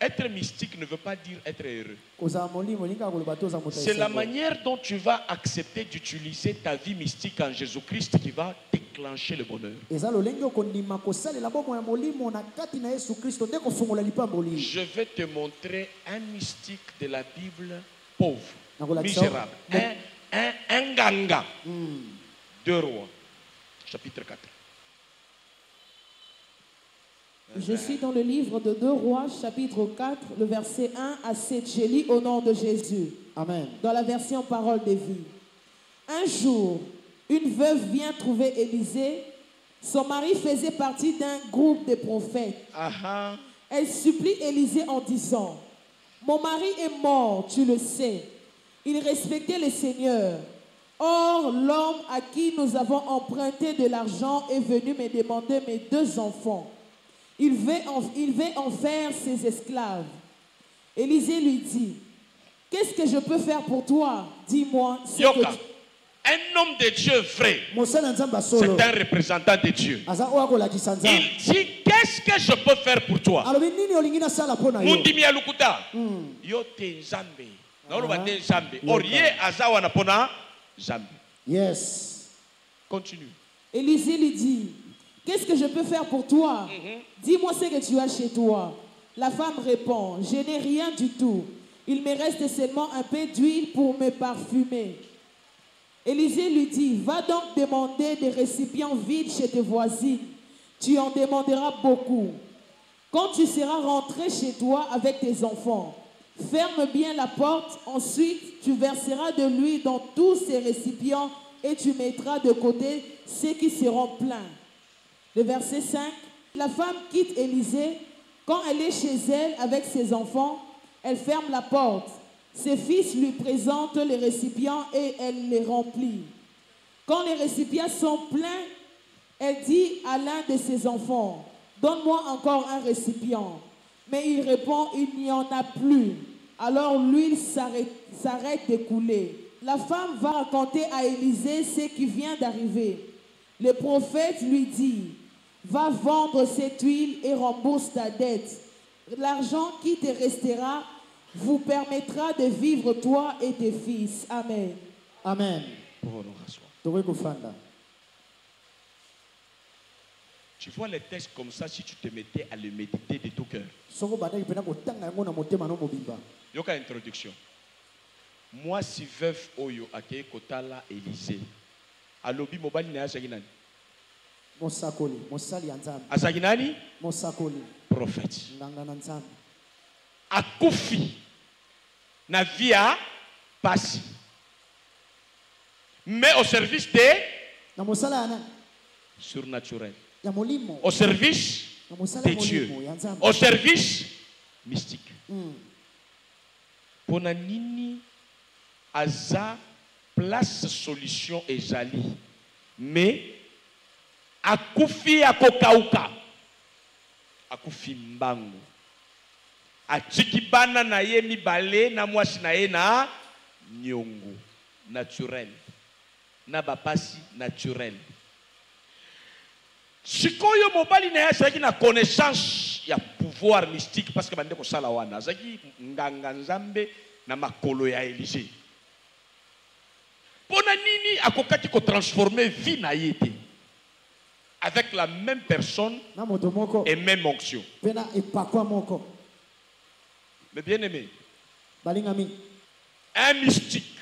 être mystique ne veut pas dire être heureux. C'est la manière dont tu vas accepter d'utiliser ta vie mystique en Jésus-Christ qui va déclencher le bonheur. Je vais te montrer un mystique de la Bible pauvre, misérable. Un ganga. 2 Rois, chapitre 4. Je suis dans le livre de 2 Rois, chapitre 4, le verset 1 à 7. Je lis au nom de Jésus. Amen. Dans la version Parole de vie. Un jour, une veuve vient trouver Élisée. Son mari faisait partie d'un groupe de prophètes. Elle supplie Élisée en disant: mon mari est mort, tu le sais. Il respectait le Seigneur. Or, l'homme à qui nous avons emprunté de l'argent est venu me demander mes 2 enfants. Il veut en faire ses esclaves. Élisée lui dit: qu'est-ce que je peux faire pour toi? Dis-moi ce que tu... Un homme de Dieu vrai, c'est un représentant de Dieu. Il dit: qu'est-ce que je peux faire pour toi? Yes. Continue. Élisée lui dit: qu'est-ce que je peux faire pour toi? Dis-moi ce que tu as chez toi. La femme répond: je n'ai rien du tout. Il me reste seulement un peu d'huile pour me parfumer. Élisée lui dit: va donc demander des récipients vides chez tes voisines. Tu en demanderas beaucoup. Quand tu seras rentré chez toi avec tes enfants, ferme bien la porte. Ensuite, tu verseras de l'huile dans tous ces récipients et tu mettras de côté ceux qui seront pleins. Le verset 5. La femme quitte Élisée. Quand elle est chez elle avec ses enfants, elle ferme la porte. Ses fils lui présentent les récipients et elle les remplit. Quand les récipients sont pleins, elle dit à l'un de ses enfants: donne-moi encore un récipient. Mais il répond: il n'y en a plus. Alors l'huile s'arrête de couler. La femme va raconter à Élisée ce qui vient d'arriver. Le prophète lui dit: va vendre cette huile et rembourse ta dette. L'argent qui te restera vous permettra de vivre toi et tes fils. Amen. Amen. Tu vois les textes comme ça si tu te mettais à le méditer de tout cœur. Yoka introduction. Moi si veuve oyo ake kotala Élisée. Alobi mobali na yasaginani. Mosakoli, mosali anzambe. Asaginani? Mosakoli. Prophète. Nganga nzambe. Akufi na via pasi. Mais au service de na mosala ana surnaturel. Ya molimo. Au service de Dieu. Au service mystique. Pona nini aza place solution ezali. Mais akufi akokauka. Akufi mbangu. Atiki bana na ye mibale na mwasi na ye na nyongo naturel. Na bapasi naturel. Sikoyo mobali na yasaki na connaissance ya pouvoir mystique parce que bande ko sala wana zaki nganga nzambe na makolo ya Élisée. Pona nini akokati ko transformer vie na yete avec la même personne et même onction. Mais bien aimé, un mystique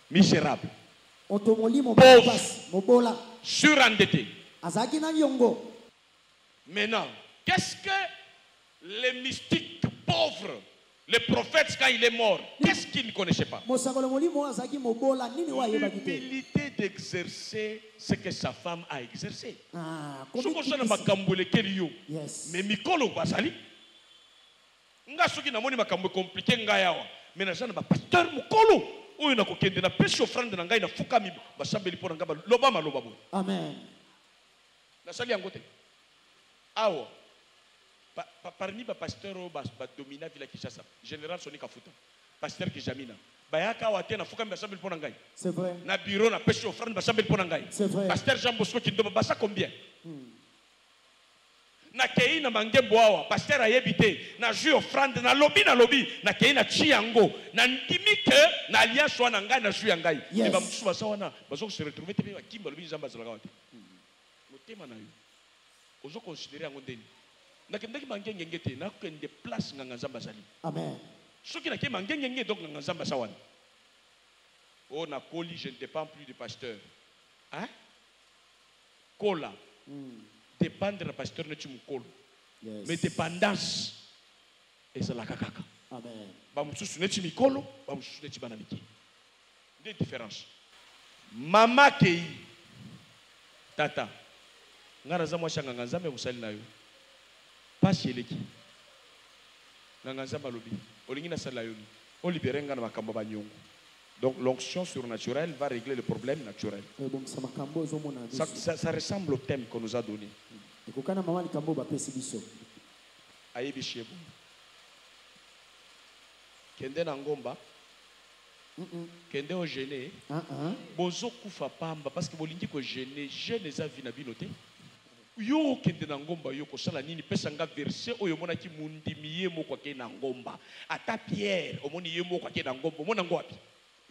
misérable, pauvre, surendetté. Maintenant, qu'est-ce que les mystiques pauvres, les prophètes quand il est mort, qu'est-ce qu'ils ne connaissaient pas? L'humilité d'exercer ce que sa femme a exercé. Mais Mikolo Basali, nga soki na moni makambo compliqué nga yawa, mais na jana ba pasteur mukolo oyo na kokende na pesi offrande na ngai na fukami ba sambeli pona ngaba loba maloba bo. Amen. Na sali yango te. Awa. Parmi ba pasteur ba domina villa Kinshasa, général Soni Kafuta, pasteur Kijamina. Bayaka wa te na fukami ba sambeli pona ngai. C'est vrai. Na bureau na pesi offrande ba sambeli pona ngai. C'est vrai. Pasteur Jean Bosco Kindoba basa combien? na kei na mangembo awa pasteur ayebite na jui offrande na lobby na kei na chiango na ndimike na alliance wana ngai na jui ngai Yes. eba musu basawana bazo se retrouver te ba kimba lobi nzamba zalaka wate motema na yo ozo considérer yango ndeni na kendeki mangenge te na kende place nganga nzamba zali Amen. soki na ke mangenge donc nganga nzamba sawana oh na koli je ne dépends plus du pasteur hein kola dépendre du pasteur ne tu mukolo Yes. mais dépendance ezalaka kaka Amen. bamususu neti mikolo bamususu neti bana miki nde différence mama kei tata nga naza mwasi ya nganga nzambe mosali na yo pasi eleki nganga nzambe alobi olingi nasala yo ni olibere nga na makambo banyongo. Donc l'onction surnaturelle va régler le problème naturel. Ça ressemble au thème qu'on nous a donné. Ayebi shebu. Kende na ngomba. Kende o gêné. Bozo kufa pamba parce que bolingi ko gêné, gêné za vina binote. Yo kende na ngomba yo ko sala nini pesa nga verset oyo mona ki mundimiye moko ke na ngomba. Ata Pierre omoni ye moko ke na ngomba mona ngwapi.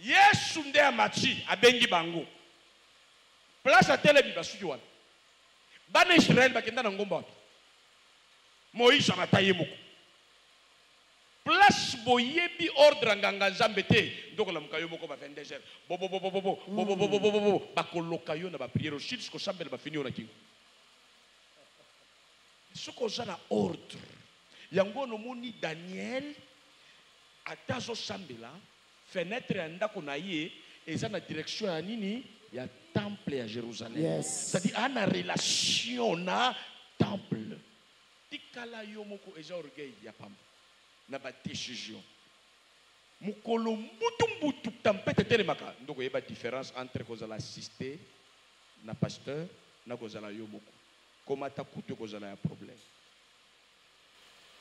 Yesu nde amachi abengi bango. Place atelebi basuki wana. Bana Israël bakenda na ngomba wapi. Moïse amataye moko. Place boyebi ordre nganga nzambe te ndoko la mukayo moko ba 22h. Bo bakoloka yo na ba prière au shit ko sambela ba fini ona kingo. Soko zana ordre. Yango no moni Daniel atazo sambela fenêtre ya ndako na ye eza na direction ya nini ya temple à Jérusalem. Yes. C'est-à-dire ana relation na temple. Tikala yo moko eza orgueil ya pamba na ba décision. Mukolo mbutu tempête telemaka ndoko yeba différence entre kozala assister na pasteur na kozala yo moko. Komata kutu kozala ya problème.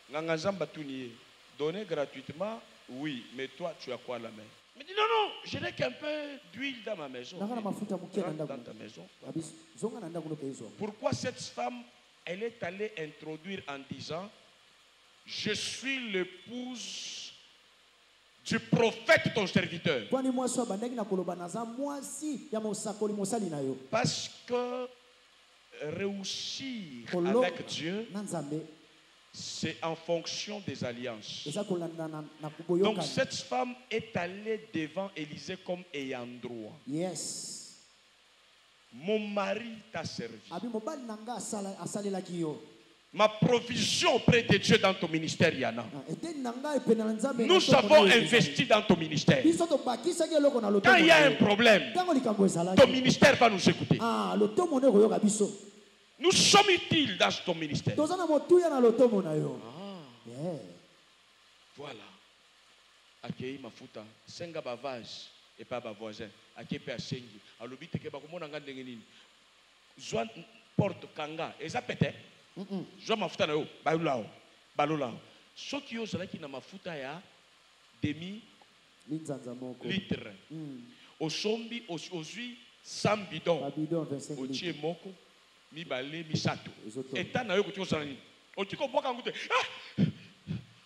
Nganga nzamba tuni donner gratuitement. Oui, mais toi, tu as quoi à la main? Mais dis non, je n'ai qu'un peu d'huile dans ma maison. Dans ta maison. Pourquoi cette femme, elle est allée introduire en disant, je suis l'épouse du prophète ton serviteur. Parce que réussir avec Dieu, c'est en fonction des alliances. Donc cette femme est allée devant Élisée comme ayant droit. Yes. Mon mari t'a servi. Ma provision auprès de Dieu dans ton ministère, Yana. Nous avons investi dans ton ministère. Quand il y a un problème, ton ministère va nous écouter. Nous sommes utiles dans ton ministère. Voilà. Akei mafuta, senga bavage et pas bavoisin. Akei pe asengi. Alobite ke bakomona nga ndenge nini. Zwa porte kanga, eza pete. Zwa mafuta na yo, balulao. Balulao. Soki yo zalaki na mafuta ya demi litre. Osombi ozui 100 bidon. Otie moko. Mibale misato eta na yo ko tsana ni o tiko boka ngute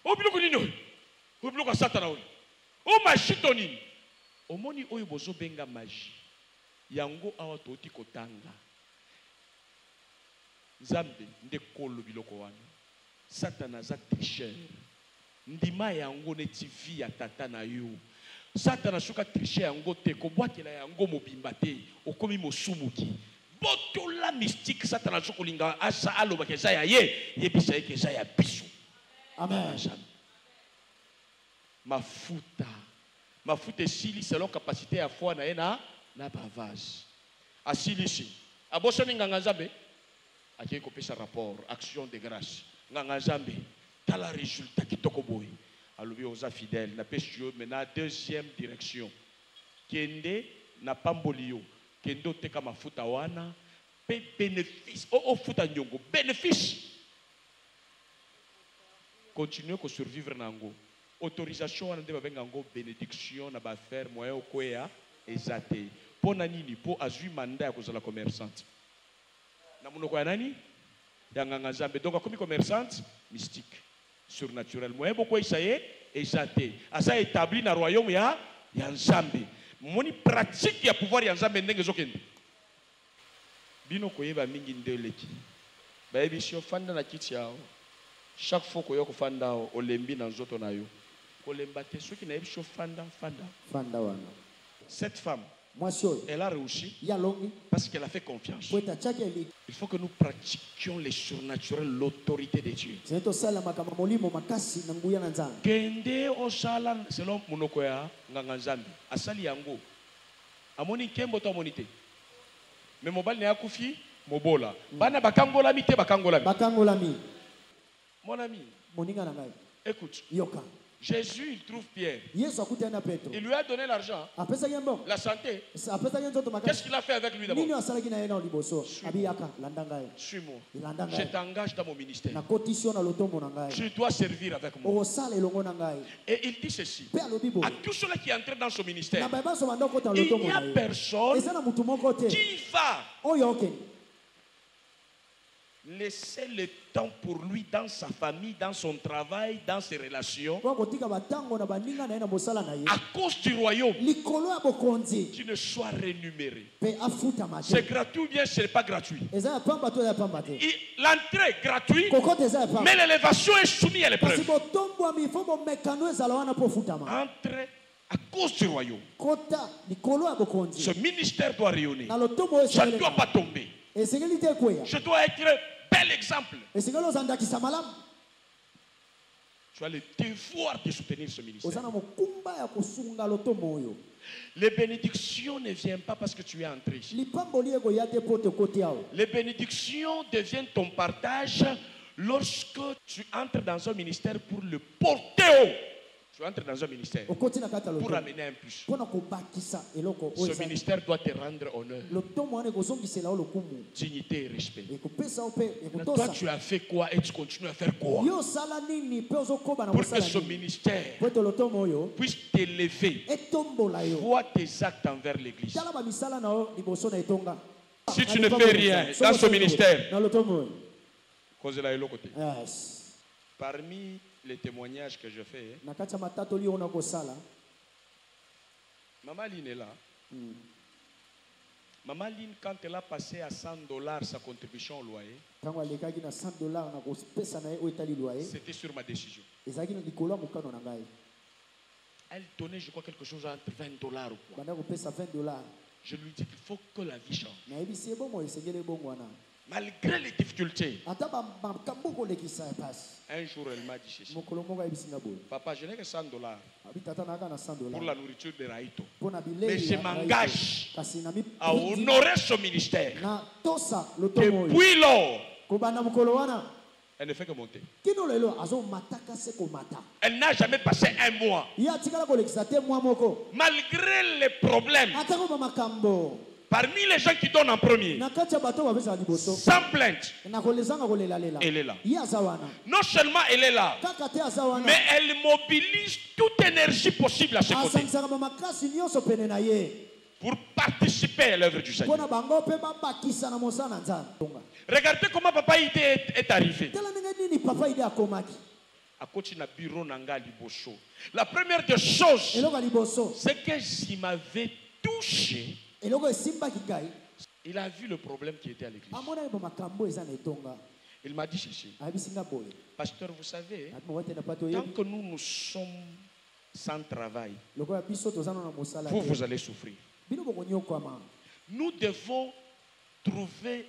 o biloko nino o biloko satana o mashito nini omoni oyo bozo benga magie yango awa toti kotanga nzambe nde kolo biloko wana satana za tricheur ndima yango neti vi ya tata na yo satana suka tricher yango te ko bwakela yango mobimba te okomi mosumuki boto la mystique satana sokolinga asa aloba ke ya ye yebisa ke ya biso. Amen. Mafuta sili selon capacité à foi na ena na bavage asilisi abosani nganga nzambe akei kopesa rapport action de grâce nganga nzambe tala résultat kitoko boy alobi oza fidèle na pesi yo maintenant deuxième direction kende na pambolio kendo teka mafuta wana pe bénéfice o futa nyongo bénéfice continuer ko survivre nango autorisation wana nde babenga ngo bénédiction na ba faire moyen okoya ezate pona nini po azui mandat ya kozala commerçante na munoko ya nani ya nganga nzambe. Donc comme commerçante mystique, surnaturel. Moi beaucoup isaye exaté. Asa établi na royaume ya nzambe. Moni pratique ya pouvoir ya nzambe ndenge zokende. Bino koyeba mingi ndeleki. Ba ebisio fanda na kiti yao. Chaque fois que vous fanda olembi na nzoto na yo. Kolemba te soki na ebisio fanda. Fanda wana. Cette femme, Mwasi oyo. elle a réussi Ya longi. parce qu'elle a fait confiance. Kweta chake li. Il faut que nous pratiquions les surnaturels, l'autorité de Dieu. Zeto sala makama molimo makasi na nguya na nzambe. Kende osala selon monoko ya nganga nzambe. Asali yango. Amoni kembo to amonite. Mais mobali na yakufi mobola. Bana bakangola mite bakangola mi. Bakangola mi. Mon ami, Moninga na ngai. écoute. Yoka. Jésus, il trouve Pierre. Yesu akuta na Petro. Il lui a donné l'argent, Apesa yembo. la santé. Apesa yenzoto Qu'est-ce makasi. qu'il a fait avec lui d'abord? Nini asalaki na yena liboso. Abiyaka landanga ye. Suis-moi. Ilanda Je ngai. t'engage dans mon ministère. Na kotisio na lotombo na ngai. Tu dois servir avec moi. Okosala elongo na ngai. Et il dit ceci. Pe alobi boye. À tous ceux-là qui entrent dans son ministère, Na baba so banda kota il lotombo n'y na a ye. personne Eza na mutu moko te. qui va Oyo okeni. laisser le temps pour lui dans sa famille, dans son travail, dans ses relations. Kwa kotika batango na baninga na ye na mosala na ye. À cause du royaume, Likolo ya bokonzi. tu ne sois rémunéré. Pe afuta mate. C'est gratuit ou bien ce n'est pas gratuit. Eza ya pamba to ya pamba te. L'entrée est gratuite, Kokote eza ya pamba. mais l'élévation est soumise à Kasi l'épreuve. botombwami fo bomekano ezala wana po futama. Entrez à cause du royaume. Kota likolo ya bokonzi. Ce ministère doit rayonner. Na lotombo oyo Je ne esaleli dois na. pas tomber. Esengeli te ekweya. Je dois être un bel exemple. Esengeli ozandakisa malamu. Tu as le devoir de soutenir ce ministère. Oza na mokumba ya kosunga lotombo oyo. Les bénédictions ne viennent pas parce que tu es entré ici. Lipamboli ekoya te po te koti awo. Les bénédictions deviennent ton partage lorsque tu entres dans un ministère pour le porter haut. Tu entres dans un ministère Okoti na kata pour lotombo. amener un plus. Pona kobakisa eloko oyo Ce ezali. ministère doit te rendre honneur, Lotombo wana ekozongisela yo lokumu. dignité et respect. Ekopesa yo pe Toi, ekotosa. tu as fait quoi et tu continues à faire quoi Yo osala nini pe ozokoba na pour que mosala ce nini. ministère Po ete lotombo oyo puisse t'élever. etombola yo. Vois tes actes envers l'Église. Tala bamisala na yo liboso na etonga. Si tu ne fais rien dans ce ministère, na lotombo oyo. cause la hello côté. Yes. Parmi les témoignages que je fais, Na kati ya matatoli oyo na kosala. Maman Line est là. Maman Line, quand elle a passé à $100 sa contribution au loyer, Tango alekaki na $100 na kopesa na ye oyo etali loyer. c'était sur ma décision. Ezalaki na likolo ya mokano na ngai. Elle donnait, je crois, quelque chose entre $20 ou quoi. Banda kopesa $20. Je lui dis qu'il faut que la vie change. Nayebisi ye bongo esengeli ebongo wana. Malgré les difficultés, Ata makambo kolekisa ya pasi. un jour elle m'a dit ceci. Mokolo moko ayebisi nga boye. Papa, je n'ai que $100 Abi tata naka na $100. pour la nourriture de Raïto. Pona Mais bilei. je ya m'engage Raïto. Kasi na mi à honorer ce ministère. na tosa lotombo oyo. Depuis lors, Kobanda mokolo wana. elle ne fait que monter. Kino lelo azo mataka se komata. Elle n'a jamais passé un mois. Ye atikala kolekisa te mwa moko. Malgré les problèmes, Ata ko makambo. parmi les gens qui donnent en premier, Na kati ya bato bapesa liboso. sans plainte, Na kolezanga kolela lela. elle est là. Ye aza wana. Non seulement elle est là, Kaka te aza wana. mais elle mobilise toute énergie possible à ses côtés Asangisaka makasi nyonso pene na ye. pour participer à l'œuvre du Seigneur. Pona bango pe babakisa na mosala na Nzambe. Regardez comment Papa Ide est arrivé. Tala ndenge nini papa ide akomaki. À côté na bureau nanga liboso. La première des choses, Eloko liboso. c'est que s'il m'avait touché, Eloko esimbaki ngai. il a vu le problème qui était à l'église. Amona ebo makambo eza na etonga. Il m'a dit ceci. Ayebisi nga boye. Pasteur, vous savez, Ati mokote na pato tant yebi. que nous sommes sans travail, Lokola biso tozana na mosala. vous, te. vous allez souffrir. Bino bokonyokwama. Nous devons trouver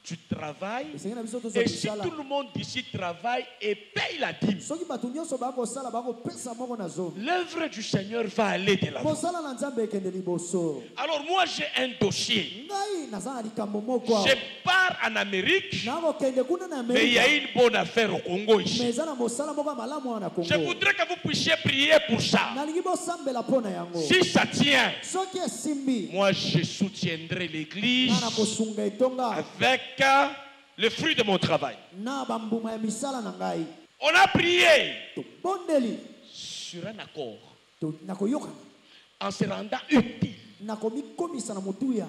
du travail. Esengeli na biso tozwa Et si misala. tout le monde ici travaille et paye la dîme, Soki bato nyonso bakosala bakopesa moko na zomi. l'œuvre du Seigneur va aller de l'avant. Mosala na Nzambe ekende liboso. Alors moi, j'ai un dossier. Ngai naza na likambo moko. Je pars en Amérique, Nakokende kuna na mais il y a Amerika. une bonne affaire au Congo Mais ici. eza na mosala moko ya malamu wana Congo. Je voudrais que vous puissiez prier pour ça. Nalingi bosambela mpona yango. Si ça tient, Soki esimbi. moi je soutiendrai l'église Na kosunga etonga. avec le fruit de mon travail. Na bambuma ya misala na ngai. On a prié Tobondeli. sur un accord Nakoyokana. en se rendant utile. Nakomikomisa na motuya.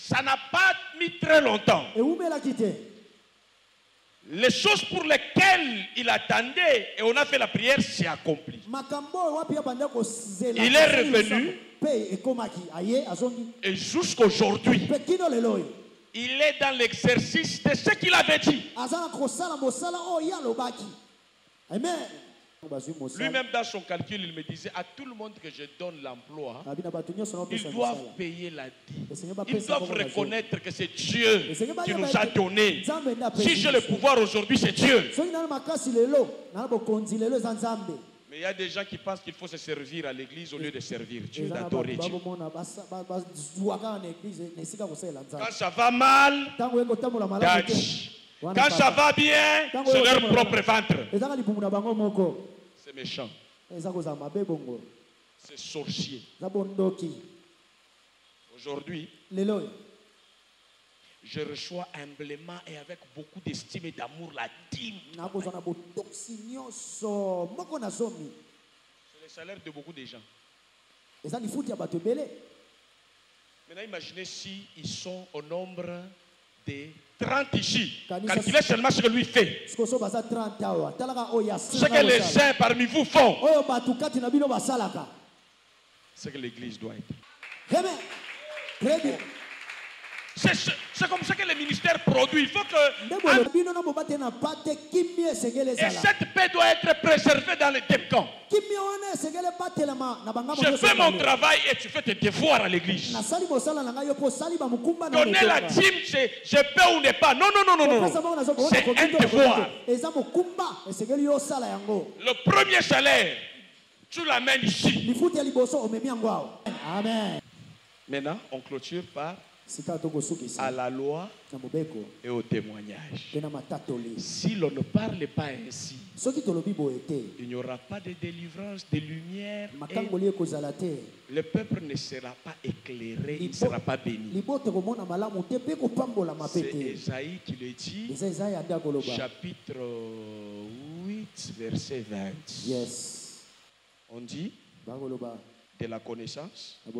Ça n'a pas mis très longtemps. Et où me l'a quitté? Les choses pour lesquelles il attendait et on a fait la prière, c'est accompli. Il est revenu et jusqu'aujourd'hui, il est dans l'exercice de ce qu'il avait dit. Lui-même dans son calcul, il me disait à tout le monde que je donne l'emploi, ils doivent payer la dîme. Ils doivent reconnaître que c'est Dieu qui nous a donné. Si j'ai le pouvoir aujourd'hui, c'est Dieu. Mais il y a des gens qui pensent qu'il faut se servir à l'église au lieu de servir Dieu, d'adorer Dieu. Quand ça va mal, Dadi. Quand ça va bien, c'est leur propre ventre. C'est méchant. C'est sorcier. Aujourd'hui, je reçois humblement et avec beaucoup d'estime et d'amour la dîme. C'est le salaire de beaucoup de gens. Maintenant, imaginez si ils sont au nombre de 30 ici. Calculez seulement ce que lui fait. Ce que les saints parmi vous font. Ce que l'église doit être. Très bien. C'est comme ça que le ministère produit. Il faut que... Et cette paix doit être préservée dans les deux camps. Je fais mon travail et tu fais tes devoirs à l'église. Donner la dîme, c'est je peux ou ne pas. Non. C'est un devoir. Le premier salaire, tu l'amènes ici. Amen. Maintenant, on clôture par à la loi et au témoignage. Si l'on ne parle pas ainsi, il n'y aura pas de délivrance, de lumière, et le peuple ne sera pas éclairé, il ne sera pas béni. C'est Ésaïe qui le dit, chapitre 8, verset 20. Yes. On dit de la connaissance à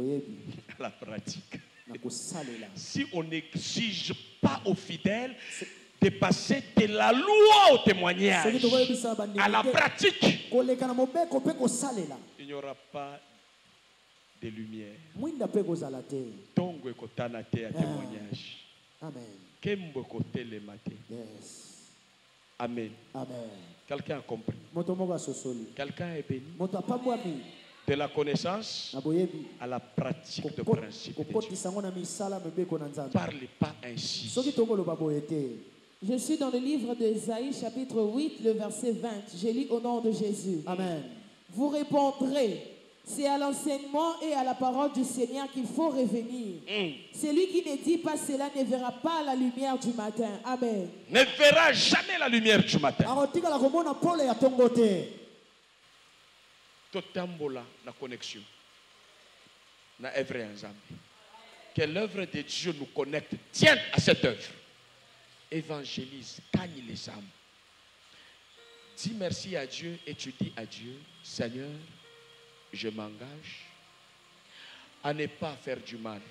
la pratique. Si on n'exige pas aux fidèles de passer de la loi au témoignage, à la pratique, il n'y aura pas de lumière. Tongo ekotana te ya témoignage. Kembo kote le matin. Amen. Quelqu'un a compris? Quelqu'un est béni? De la connaissance à la pratique de principe de Dieu. Ne parlez pas ainsi. Je suis dans le livre d'Ésaïe, chapitre 8, le verset 20. Je lis au nom de Jésus. Amen. Vous répondrez, c'est à l'enseignement et à la parole du Seigneur qu'il faut revenir. Celui qui ne dit pas cela ne verra pas la lumière du matin. Amen. Ne verra jamais la lumière du matin. Totambola na connexion na œuvre ensemble. Que l'œuvre de Dieu nous connecte. Tiens à cette œuvre. Évangélise, gagne les âmes. Dis merci à Dieu et tu dis à Dieu, Seigneur, je m'engage à ne pas faire du mal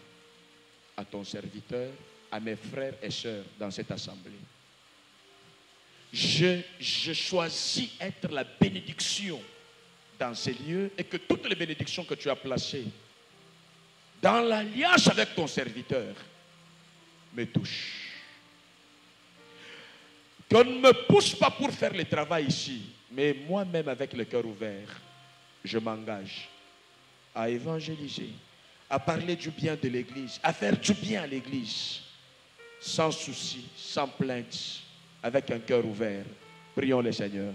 à ton serviteur, à mes frères et sœurs dans cette assemblée. Je choisis être la bénédiction dans ces lieux et que toutes les bénédictions que tu as placées dans l'alliance avec ton serviteur me touchent. Qu'on ne me pousse pas pour faire le travail ici, mais moi-même avec le cœur ouvert, je m'engage à évangéliser, à parler du bien de l'Église, à faire du bien à l'Église, sans souci, sans plainte, avec un cœur ouvert. Prions le Seigneur.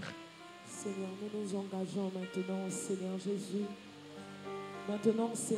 Seigneur, nous nous engageons maintenant, Seigneur Jésus. Maintenant, Seigneur.